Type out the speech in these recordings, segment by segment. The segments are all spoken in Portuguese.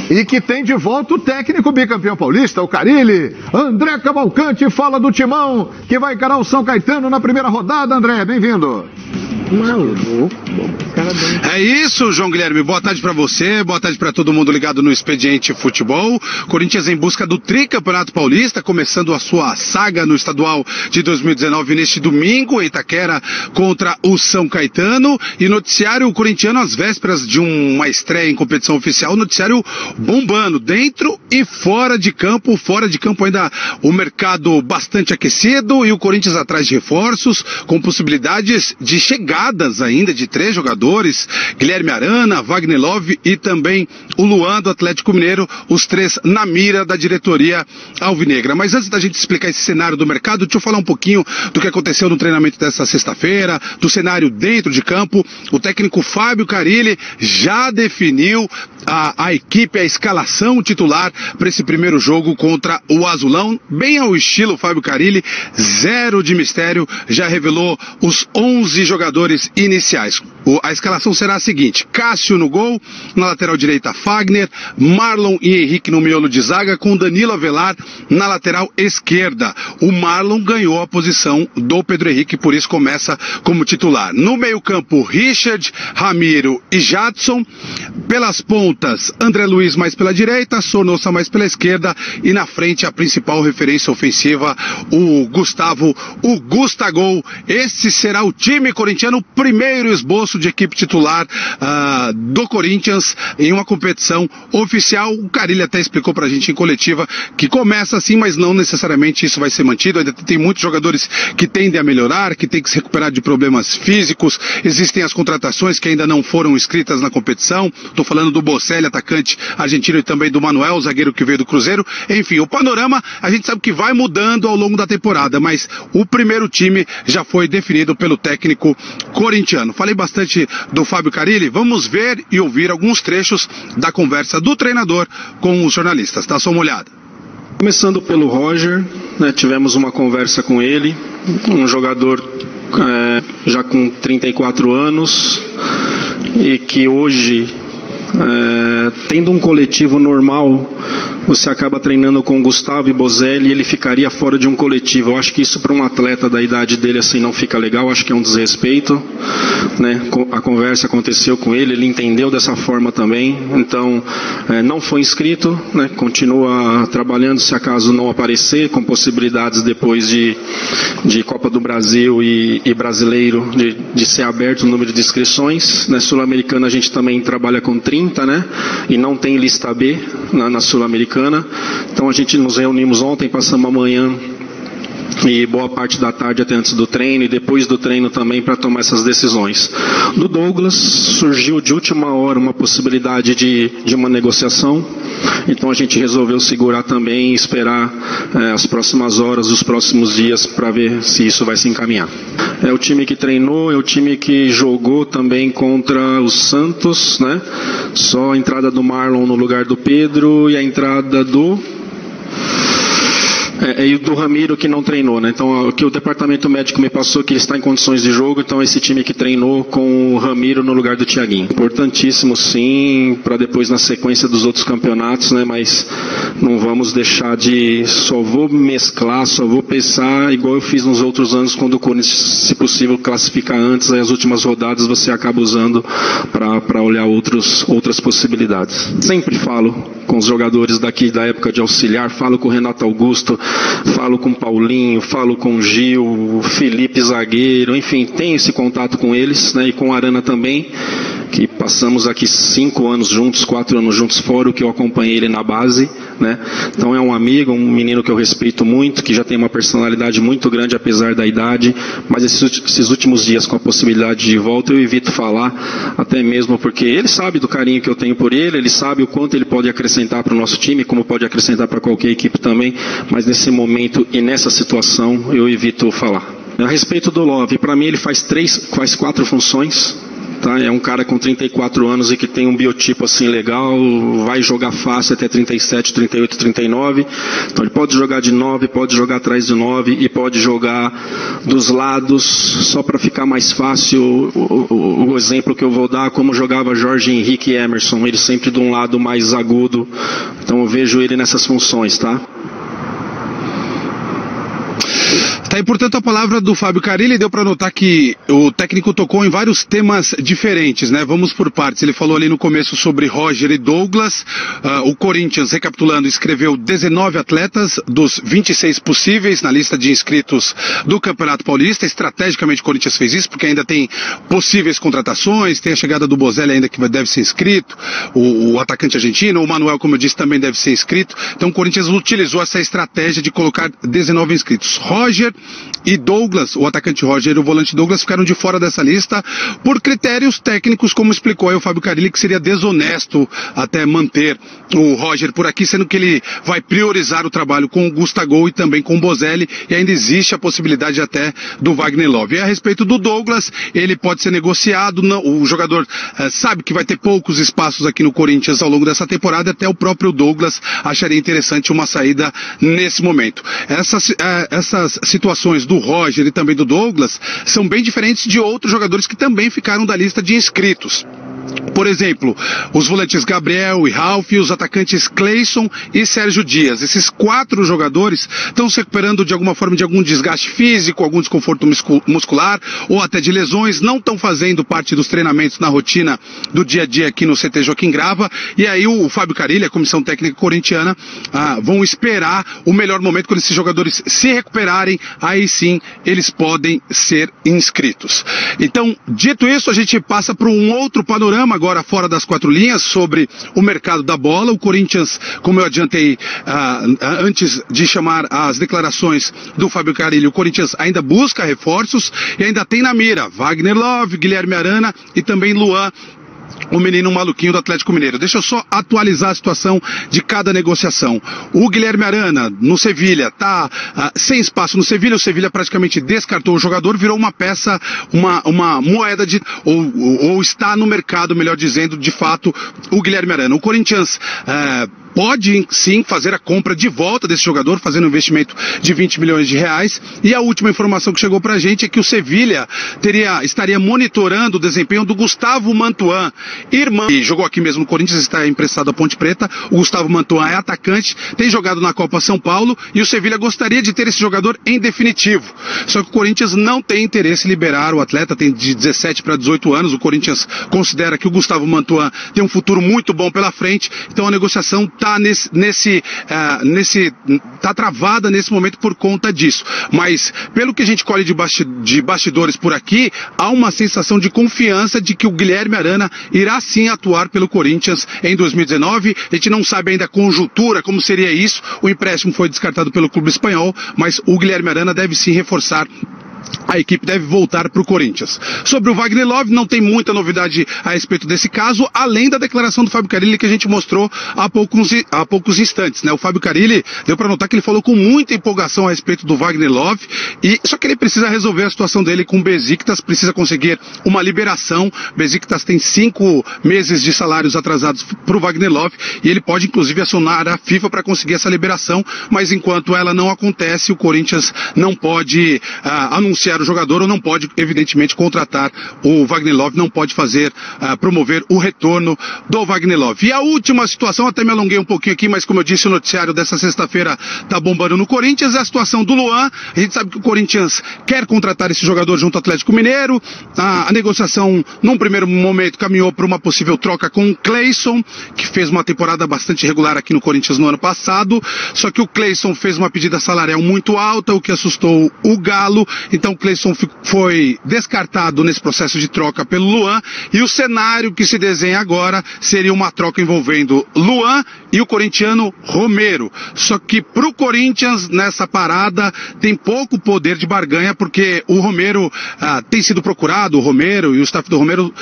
E que tem de volta o técnico bicampeão paulista, o Carille. André Cavalcante fala do Timão, que vai encarar o São Caetano na primeira rodada. André, bem-vindo. Maluco, é isso, João Guilherme, boa tarde pra você, boa tarde pra todo mundo ligado no Expediente Futebol. Corinthians em busca do tricampeonato paulista, começando a sua saga no estadual de 2019 neste domingo, em Itaquera contra o São Caetano. E noticiário corintiano às vésperas de uma estreia em competição oficial, noticiário bombando, dentro e fora de campo ainda o mercado bastante aquecido e o Corinthians atrás de reforços, com possibilidades de chegadas ainda de 3 jogadores, Guilherme Arana, Wagner Love e também o Luan do Atlético Mineiro, os 3 na mira da diretoria alvinegra. Mas antes da gente explicar esse cenário do mercado, deixa eu falar um pouquinho do que aconteceu no treinamento dessa sexta-feira, do cenário dentro de campo. O técnico Fábio Carille já definiu a equipe, a escalação titular para esse primeiro jogo contra o Azulão, bem ao estilo Fábio Carille, zero de mistério, já revelou os 11 jogadores iniciais. A escalação será a seguinte: Cássio no gol, na lateral direita Fagner, Marlon e Henrique no miolo de zaga, com Danilo Avelar na lateral esquerda. O Marlon ganhou a posição do Pedro Henrique, por isso começa como titular. No meio campo, Richard, Ramiro e Jadson. Pelas pontas, André Luiz mais pela direita, Sornosa mais pela esquerda e na frente a principal referência ofensiva, o Gustavo, o Gustagol. Esse será o time corintiano, o primeiro esboço de equipe titular do Corinthians em uma competição oficial. O Carille até explicou pra gente em coletiva que começa assim, mas não necessariamente isso vai ser mantido. Ainda tem muitos jogadores que tendem a melhorar, que tem que se recuperar de problemas físicos. Existem as contratações que ainda não foram inscritas na competição. Estou falando do Bocelli, atacante argentino, e também do Manuel, zagueiro que veio do Cruzeiro. Enfim, o panorama a gente sabe que vai mudando ao longo da temporada, mas o primeiro time já foi definido pelo técnico corintiano. Falei bastante do Fábio Carille, vamos ver e ouvir alguns trechos da conversa do treinador com os jornalistas. Tá só uma olhada. Começando pelo Roger, né, tivemos uma conversa com ele, um jogador já com 34 anos e que hoje, tendo um coletivo normal, você acaba treinando com o Gustavo e Bocelli e ele ficaria fora de um coletivo. Eu acho que isso para um atleta da idade dele assim não fica legal, acho que é um desrespeito, né? A conversa aconteceu com ele, ele entendeu dessa forma também, então não foi inscrito, né? Continua trabalhando se acaso não aparecer, com possibilidades depois de Copa do Brasil e Brasileiro de ser aberto o número de inscrições. Na Sul-Americana a gente também trabalha com 30, né? E não tem lista B na Sul-Americana. Então a gente nos reunimos ontem, passamos a manhã e boa parte da tarde até antes do treino e depois do treino também para tomar essas decisões. Do Douglas surgiu de última hora uma possibilidade de uma negociação, então a gente resolveu segurar também e esperar as próximas horas, os próximos dias para ver se isso vai se encaminhar. É o time que treinou, é o time que jogou também contra o Santos, né? Só a entrada do Marlon no lugar do Pedro e a entrada do e do Ramiro que não treinou, né? Então, o que o departamento médico me passou que ele está em condições de jogo, então esse time que treinou com o Ramiro no lugar do Thiaguinho. Importantíssimo sim, para depois na sequência dos outros campeonatos, né? Mas não vamos deixar de, só vou mesclar, só vou pensar igual eu fiz nos outros anos, quando o Corinthians, se possível, classificar antes, aí as últimas rodadas você acaba usando para olhar outras possibilidades. Sempre falo com os jogadores daqui da época de auxiliar, falo com o Renato Augusto, falo com o Paulinho, falo com o Gil, Felipe zagueiro, enfim, tenho esse contato com eles, né, e com a Arana também, que passamos aqui 5 anos juntos, 4 anos juntos, fora o que eu acompanhei ele na base, né? Então é um amigo, um menino que eu respeito muito, que já tem uma personalidade muito grande apesar da idade, mas esses últimos dias com a possibilidade de volta eu evito falar, até mesmo porque ele sabe do carinho que eu tenho por ele, ele sabe o quanto ele pode acrescentar para o nosso time, como pode acrescentar para qualquer equipe também, mas nesse momento e nessa situação eu evito falar. A respeito do Love, para mim ele faz 4 funções. tá? É um cara com 34 anos e que tem um biotipo assim legal, vai jogar fácil até 37, 38, 39. Então ele pode jogar de 9, pode jogar atrás de 9 e pode jogar dos lados, só para ficar mais fácil. O exemplo que eu vou dar, como jogava Jorge Henrique e Emerson, ele sempre de um lado mais agudo. Então eu vejo ele nessas funções, tá? Tá aí, portanto, a palavra do Fábio Carille. Deu para notar que o técnico tocou em vários temas diferentes, né? Vamos por partes. Ele falou ali no começo sobre Roger e Douglas. O Corinthians, recapitulando, escreveu 19 atletas dos 26 possíveis na lista de inscritos do Campeonato Paulista. Estrategicamente o Corinthians fez isso, porque ainda tem possíveis contratações, tem a chegada do Bozelli ainda que deve ser inscrito, o atacante argentino, o Manuel, como eu disse, também deve ser inscrito. Então o Corinthians utilizou essa estratégia de colocar 19 inscritos. Roger e Douglas, o atacante Roger e o volante Douglas, ficaram de fora dessa lista por critérios técnicos, como explicou aí o Fábio Carille, que seria desonesto até manter o Roger por aqui, sendo que ele vai priorizar o trabalho com o Gustavo e também com o Bozelli, e ainda existe a possibilidade até do Wagner Love. E a respeito do Douglas, ele pode ser negociado, o jogador sabe que vai ter poucos espaços aqui no Corinthians ao longo dessa temporada, até o próprio Douglas acharia interessante uma saída nesse momento. Essas situações do Roger e também do Douglas são bem diferentes de outros jogadores que também ficaram da lista de inscritos. Por exemplo, os volantes Gabriel e Ralf e os atacantes Cleison e Sérgio Dias. Esses 4 jogadores estão se recuperando de alguma forma de algum desgaste físico, algum desconforto muscular ou até de lesões, não estão fazendo parte dos treinamentos na rotina do dia a dia aqui no CT Joaquim Grava, e aí o Fábio Carille, a comissão técnica corintiana, vão esperar o melhor momento. Quando esses jogadores se recuperarem, aí sim eles podem ser inscritos. Então, dito isso, a gente passa para um outro panorama agora fora das 4 linhas sobre o mercado da bola. O Corinthians, como eu adiantei antes de chamar as declarações do Fábio Carille, o Corinthians ainda busca reforços e ainda tem na mira Wagner Love, Guilherme Arana e também Luan, o menino maluquinho do Atlético Mineiro. Deixa eu só atualizar a situação de cada negociação. O Guilherme Arana, no Sevilha, tá sem espaço no Sevilha. O Sevilha praticamente descartou o jogador, virou uma peça, uma moeda de... Ou está no mercado, melhor dizendo, de fato, o Guilherme Arana. O Corinthians... pode sim fazer a compra de volta desse jogador, fazendo um investimento de 20 milhões de reais. E a última informação que chegou pra gente é que o Sevilha estaria monitorando o desempenho do Gustavo Mantuan, irmão, que jogou aqui mesmo no Corinthians, está emprestado à Ponte Preta. O Gustavo Mantuan é atacante, tem jogado na Copa São Paulo e o Sevilha gostaria de ter esse jogador em definitivo. Só que o Corinthians não tem interesse em liberar o atleta, tem de 17 para 18 anos. O Corinthians considera que o Gustavo Mantuan tem um futuro muito bom pela frente, então a negociação tá travada nesse momento por conta disso. Mas pelo que a gente colhe de bastidores por aqui, há uma sensação de confiança de que o Guilherme Arana irá sim atuar pelo Corinthians em 2019. A gente não sabe ainda a conjuntura, como seria isso. O empréstimo foi descartado pelo clube espanhol, mas o Guilherme Arana deve sim reforçar. A equipe deve voltar para o Corinthians. Sobre o Wagner Love, não tem muita novidade a respeito desse caso, além da declaração do Fábio Carille que a gente mostrou há poucos instantes, né? O Fábio Carille deu para notar que ele falou com muita empolgação a respeito do Wagner Love, só que ele precisa resolver a situação dele com o Besiktas, precisa conseguir uma liberação. Besiktas tem 5 meses de salários atrasados para o Wagner Love e ele pode inclusive acionar a FIFA para conseguir essa liberação, mas enquanto ela não acontece, o Corinthians não pode anunciar o jogador ou não pode, evidentemente, contratar o Wagner Love, não pode promover o retorno do Wagner Love. E a última situação, até me alonguei um pouquinho aqui, mas como eu disse, o noticiário dessa sexta-feira tá bombando no Corinthians, é a situação do Luan. A gente sabe que o Corinthians quer contratar esse jogador junto ao Atlético Mineiro. A negociação, num primeiro momento, caminhou para uma possível troca com o Cleison, que fez uma temporada bastante regular aqui no Corinthians no ano passado, só que o Cleison fez uma pedida salarial muito alta, o que assustou o Galo. Então o Cleison foi descartado nesse processo de troca pelo Luan, e o cenário que se desenha agora seria uma troca envolvendo Luan e o corintiano Romero. Só que para o Corinthians, nessa parada, tem pouco poder de barganha, porque o Romero tem sido procurado, o Romero e o staff do Romero,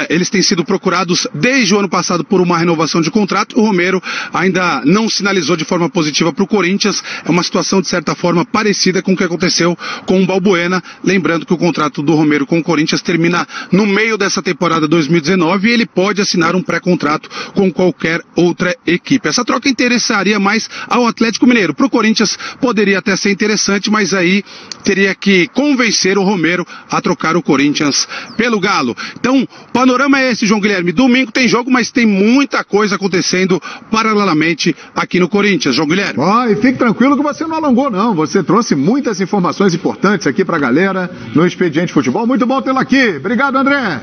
eles têm sido procurados desde o ano passado por uma renovação de contrato. O Romero ainda não sinalizou de forma positiva para o Corinthians. É uma situação, de certa forma, parecida com o que aconteceu com o Balbuena. Arena. Lembrando que o contrato do Romero com o Corinthians termina no meio dessa temporada 2019 e ele pode assinar um pré-contrato com qualquer outra equipe. Essa troca interessaria mais ao Atlético Mineiro. Para o Corinthians poderia até ser interessante, mas aí teria que convencer o Romero a trocar o Corinthians pelo Galo. Então, o panorama é esse, João Guilherme. Domingo tem jogo, mas tem muita coisa acontecendo paralelamente aqui no Corinthians, João Guilherme. E fique tranquilo que você não alongou, não. Você trouxe muitas informações importantes aqui pra galera no Expediente Futebol. Muito bom tê-lo aqui. Obrigado, André.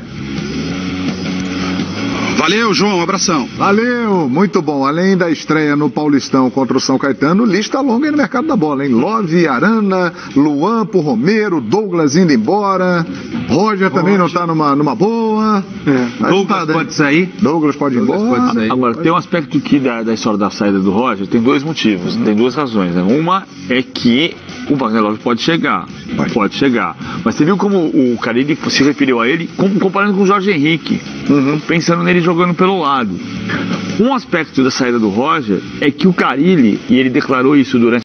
Valeu, João, um abração. Valeu, muito bom. Além da estreia no Paulistão contra o São Caetano, lista longa aí no mercado da bola, hein? Love, Arana, Luan pro Romero, Douglas indo embora, Roger também não tá numa boa. Douglas pode sair. Douglas pode ir embora. Agora, tem um aspecto que da história da saída do Roger, tem dois motivos, tem duas razões, né? Uma é que o Wagner Love pode chegar, mas você viu como o Carille se referiu a ele comparando com o Jorge Henrique, pensando nele jogando pelo lado. Um aspecto da saída do Roger é que o Carille, e ele declarou isso durante